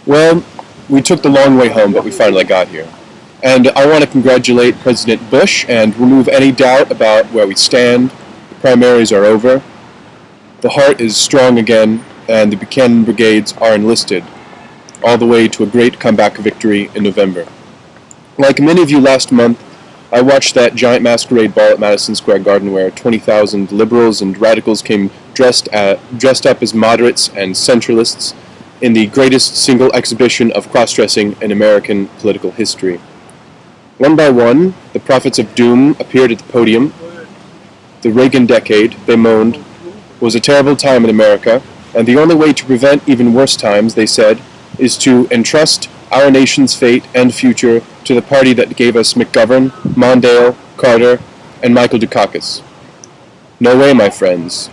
Well, we took the long way home, but we finally got here. And I want to congratulate President Bush and remove any doubt about where we stand. The primaries are over. The heart is strong again, and the Buchanan brigades are enlisted, all the way to a great comeback victory in November. Like many of you last month, I watched that giant masquerade ball at Madison Square Garden where 20,000 liberals and radicals came dressed up as moderates and centralists in the greatest single exhibition of cross-dressing in American political history. One by one, the prophets of doom appeared at the podium. The Reagan decade, they moaned, was a terrible time in America, and the only way to prevent even worse times, they said, is to entrust our nation's fate and future to the party that gave us McGovern, Mondale, Carter, and Michael Dukakis. No way, my friends.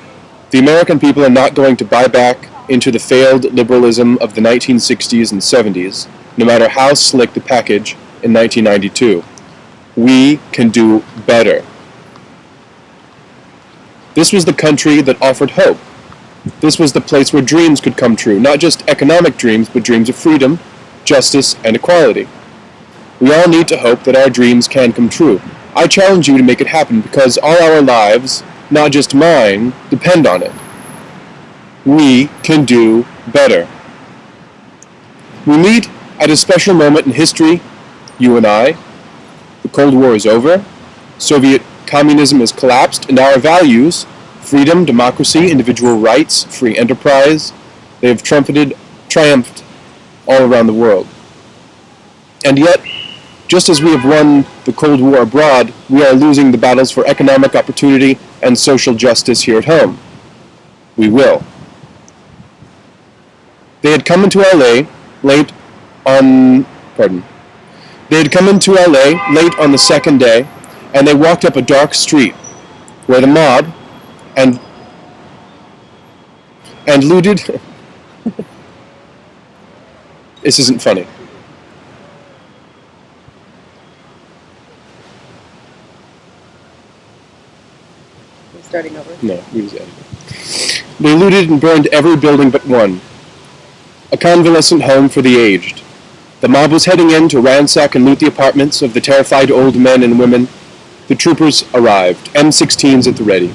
The American people are not going to buy back into the failed liberalism of the 1960s and 70s, no matter how slick the package in 1992. We can do better. This was the country that offered hope. This was the place where dreams could come true, not just economic dreams, but dreams of freedom, justice, and equality. We all need to hope that our dreams can come true. I challenge you to make it happen because all our lives, not just mine, depend on it. We can do better. We meet at a special moment in history, you and I. The Cold War is over, Soviet communism has collapsed, and our values, freedom, democracy, individual rights, free enterprise, they have triumphed all around the world. And yet, just as we have won the Cold War abroad, we are losing the battles for economic opportunity and social justice here at home. We will. They had come into LA late on the second day, and they walked up a dark street where the mob and looted. This isn't funny. Starting over? No, we was editing. They looted and burned every building but one. A convalescent home for the aged. The mob was heading in to ransack and loot the apartments of the terrified old men and women. The troopers arrived, M16s at the ready.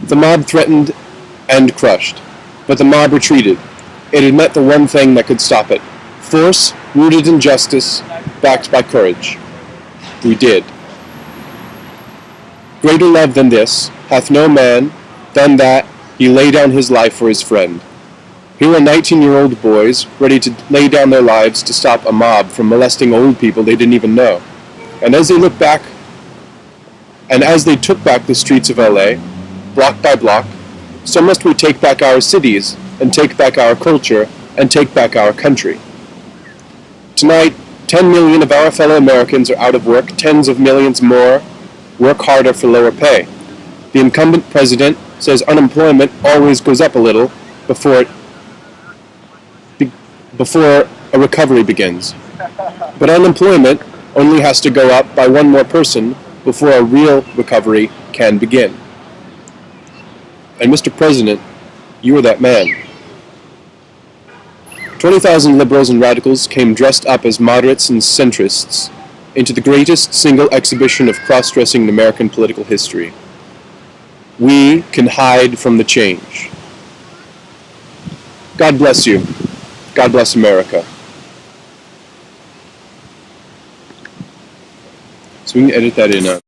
The mob threatened and crushed, but the mob retreated. It had met the one thing that could stop it. Force, rooted in justice, backed by courage. We did. Greater love than this hath no man, than that he lay down his life for his friend. Here were 19-year-old boys ready to lay down their lives to stop a mob from molesting old people they didn't even know. And as they took back the streets of LA, block by block, so must we take back our cities, and take back our culture, and take back our country. Tonight, 10 million of our fellow Americans are out of work, tens of millions more work harder for lower pay. The incumbent president says unemployment always goes up a little before a recovery begins. But unemployment only has to go up by one more person before a real recovery can begin. And Mr. President, you are that man. 20,000 liberals and radicals came dressed up as moderates and centrists into the greatest single exhibition of cross-dressing in American political history. We can hide from the change. God bless you. God bless America. So we can edit that in.